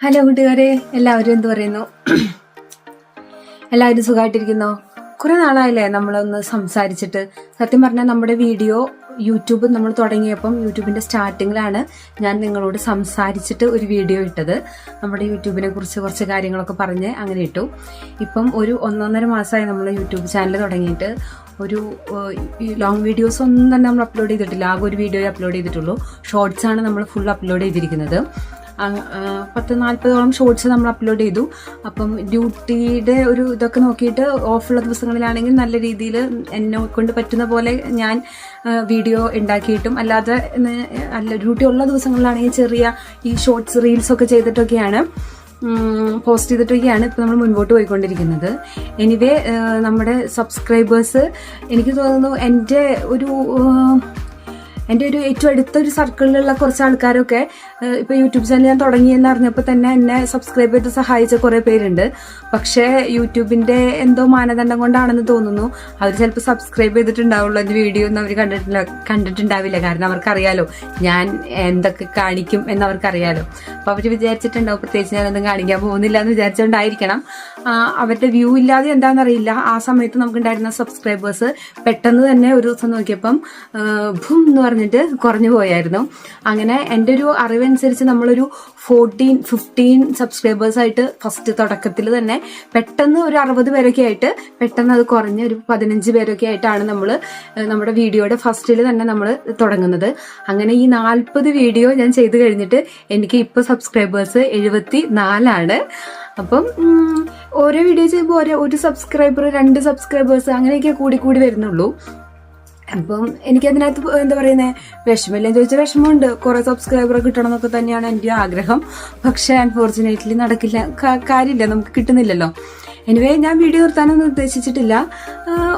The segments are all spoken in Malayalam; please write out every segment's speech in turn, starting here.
ഹലോ കൂട്ടുകാരെ, എല്ലാവരും എന്ത് പറയുന്നു? എല്ലാവരും സുഖമായിട്ടിരിക്കുന്നോ? കുറെ നാളായില്ലേ നമ്മളൊന്ന് സംസാരിച്ചിട്ട്. സത്യം പറഞ്ഞാൽ നമ്മുടെ വീഡിയോ യൂട്യൂബ് നമ്മൾ തുടങ്ങിയപ്പം യൂട്യൂബിന്റെ സ്റ്റാർട്ടിങ്ങിലാണ് ഞാൻ നിങ്ങളോട് സംസാരിച്ചിട്ട് ഒരു വീഡിയോ ഇട്ടത്. നമ്മുടെ യൂട്യൂബിനെ കുറിച്ച് കുറച്ച് കാര്യങ്ങളൊക്കെ പറഞ്ഞ് അങ്ങനെ ഇട്ടു. ഇപ്പം ഒരു 1.5 മാസമായി നമ്മൾ യൂട്യൂബ് ചാനൽ തുടങ്ങിയിട്ട്. ഒരു ലോങ് വീഡിയോസ് ഒന്നും തന്നെ നമ്മൾ അപ്ലോഡ് ചെയ്തിട്ടില്ല. ആകെ ഒരു വീഡിയോ അപ്ലോഡ് ചെയ്തിട്ടുള്ളൂ. ഷോർട്സ് ആണ് നമ്മൾ ഫുൾ അപ്ലോഡ് ചെയ്തിരിക്കുന്നത്. 40-40ഓളം ഷോർട്സ് നമ്മൾ അപ്ലോഡ് ചെയ്തു. അപ്പം ഡ്യൂട്ടിയുടെ ഒരു ഇതൊക്കെ നോക്കിയിട്ട് ഓഫുള്ള ദിവസങ്ങളിലാണെങ്കിൽ നല്ല രീതിയിൽ എന്നെ കൊണ്ട് പറ്റുന്ന പോലെ ഞാൻ വീഡിയോ ഉണ്ടാക്കിയിട്ടും, അല്ലാതെ ഡ്യൂട്ടി ഉള്ള ദിവസങ്ങളിലാണെങ്കിൽ ചെറിയ ഈ ഷോർട്സ് റീൽസൊക്കെ ചെയ്തിട്ടൊക്കെയാണ് പോസ്റ്റ് ചെയ്തിട്ടൊക്കെയാണ് ഇപ്പം നമ്മൾ മുൻപോട്ട് പോയിക്കൊണ്ടിരിക്കുന്നത്. എനിവേ നമ്മുടെ സബ്സ്ക്രൈബേഴ്സ് എനിക്ക് തോന്നുന്നു എൻ്റെ ഒരു ഏറ്റവും അടുത്തൊരു സർക്കിളിലുള്ള കുറച്ച് ആൾക്കാരൊക്കെ ഇപ്പൊ യൂട്യൂബ് ചാനൽ ഞാൻ തുടങ്ങിയെന്ന് അറിഞ്ഞപ്പോൾ തന്നെ എന്നെ സബ്സ്ക്രൈബ് ചെയ്ത് സഹായിച്ച കുറെ പേരുണ്ട്. പക്ഷേ യൂട്യൂബിന്റെ എന്തോ മാനദണ്ഡം കൊണ്ടാണെന്ന് തോന്നുന്നു അവർ ചിലപ്പോൾ സബ്സ്ക്രൈബ് ചെയ്തിട്ടുണ്ടാവുള്ളൂ. എൻ്റെ വീഡിയോ ഒന്നും അവർ കണ്ടിട്ടുണ്ടാവില്ല. കാരണം അവർക്കറിയാലോ ഞാൻ എന്തൊക്കെ കാണിക്കും എന്നവർക്കറിയാലോ. അപ്പൊ അവർ വിചാരിച്ചിട്ടുണ്ടാവും പ്രത്യേകിച്ച് ഞാനൊന്നും കാണിക്കാൻ പോകുന്നില്ല എന്ന് വിചാരിച്ചുകൊണ്ടായിരിക്കണം. അവരുടെ വ്യൂ ഇല്ലാതെ എന്താണെന്നറിയില്ല, ആ സമയത്ത് നമുക്കുണ്ടായിരുന്ന സബ്സ്ക്രൈബേഴ്സ് പെട്ടെന്ന് തന്നെ ഒരു ദിവസം നോക്കിയപ്പം ഭൂം എന്ന് പറഞ്ഞിട്ട് കുറഞ്ഞു പോയായിരുന്നു. അങ്ങനെ എൻ്റെ ഒരു അറിവനുസരിച്ച് നമ്മളൊരു 14-15 സബ്സ്ക്രൈബേഴ്സ് ആയിട്ട് ഫസ്റ്റ് തുടക്കത്തിൽ തന്നെ പെട്ടെന്ന് ഒരു 60 പേരൊക്കെ ആയിട്ട് പെട്ടെന്ന് അത് കുറഞ്ഞ് ഒരു 15 പേരൊക്കെ ആയിട്ടാണ് നമ്മൾ നമ്മുടെ വീഡിയോയുടെ ഫസ്റ്റിൽ തന്നെ നമ്മൾ തുടങ്ങുന്നത്. അങ്ങനെ ഈ 40 വീഡിയോ ഞാൻ ചെയ്ത് കഴിഞ്ഞിട്ട് എനിക്ക് ഇപ്പോൾ സബ്സ്ക്രൈബേഴ്സ് 74 അപ്പം ഓരോ വീഡിയോ ചെയ്യുമ്പോൾ ഒരു സബ്സ്ക്രൈബർ 2 സബ്സ്ക്രൈബേഴ്സ് അങ്ങനെയൊക്കെ കൂടി വരുന്നുള്ളൂ. അപ്പം എനിക്കതിനകത്ത് എന്താ പറയുന്നത്, വിഷമില്ലെന്ന് ചോദിച്ചാൽ വിഷമമുണ്ട്. കുറെ സബ്സ്ക്രൈബർ കിട്ടണം എന്നൊക്കെ തന്നെയാണ് എൻ്റെ ആഗ്രഹം. പക്ഷെ അൺഫോർച്ചുനേറ്റ്ലി നടക്കില്ല, കാര്യമില്ല, നമുക്ക് കിട്ടുന്നില്ലല്ലോ. എനിവേ ഞാൻ വീഡിയോ നിർത്താനൊന്നും ഉദ്ദേശിച്ചിട്ടില്ല.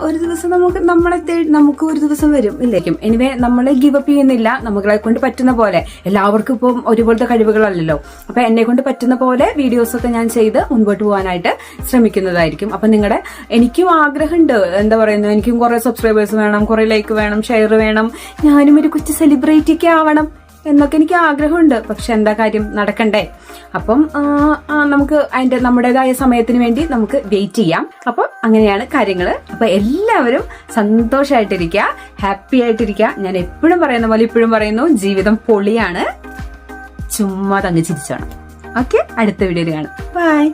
ഒരു ദിവസം നമുക്ക് ഒരു ദിവസം വരും ഇല്ലേക്കും. എനിവേ നമ്മളെ ഗിവ് അപ്പ് ചെയ്യുന്നില്ല. നമ്മളെ കൊണ്ട് പറ്റുന്ന പോലെ, എല്ലാവർക്കും ഇപ്പം ഒരുപോലത്തെ കഴിവുകളല്ലല്ലോ. അപ്പൊ എന്നെ കൊണ്ട് പറ്റുന്ന പോലെ വീഡിയോസൊക്കെ ഞാൻ ചെയ്ത് മുൻപോട്ട് പോകാനായിട്ട് ശ്രമിക്കുന്നതായിരിക്കും. അപ്പൊ എനിക്കും ആഗ്രഹമുണ്ട്, എന്താ പറയുന്നത്, എനിക്കും കുറെ സബ്സ്ക്രൈബേഴ്സ് വേണം, കുറെ ലൈക്ക് വേണം, ഷെയർ വേണം, ഞാനും ഒരു കൊച്ചു സെലിബ്രിറ്റി ഒക്കെ ആവണം എന്നൊക്കെ എനിക്ക് ആഗ്രഹമുണ്ട്. പക്ഷെ എന്താ കാര്യം, നടക്കണ്ടേ. അപ്പം നമുക്ക് നമ്മുടേതായ സമയത്തിന് വേണ്ടി നമുക്ക് വെയിറ്റ് ചെയ്യാം. അപ്പം അങ്ങനെയാണ് കാര്യങ്ങൾ. അപ്പൊ എല്ലാവരും സന്തോഷമായിട്ടിരിക്കുക, ഹാപ്പി ആയിട്ടിരിക്കുക. ഞാൻ എപ്പോഴും പറയുന്ന പോലെ ഇപ്പോഴും പറയുന്നു, ജീവിതം പൊളിയാണ്, ചുമ്മാ തങ്ങ് ചിരിച്ചോണം. ഓക്കെ, അടുത്ത വീഡിയോയിൽ കാണാം. ബൈ.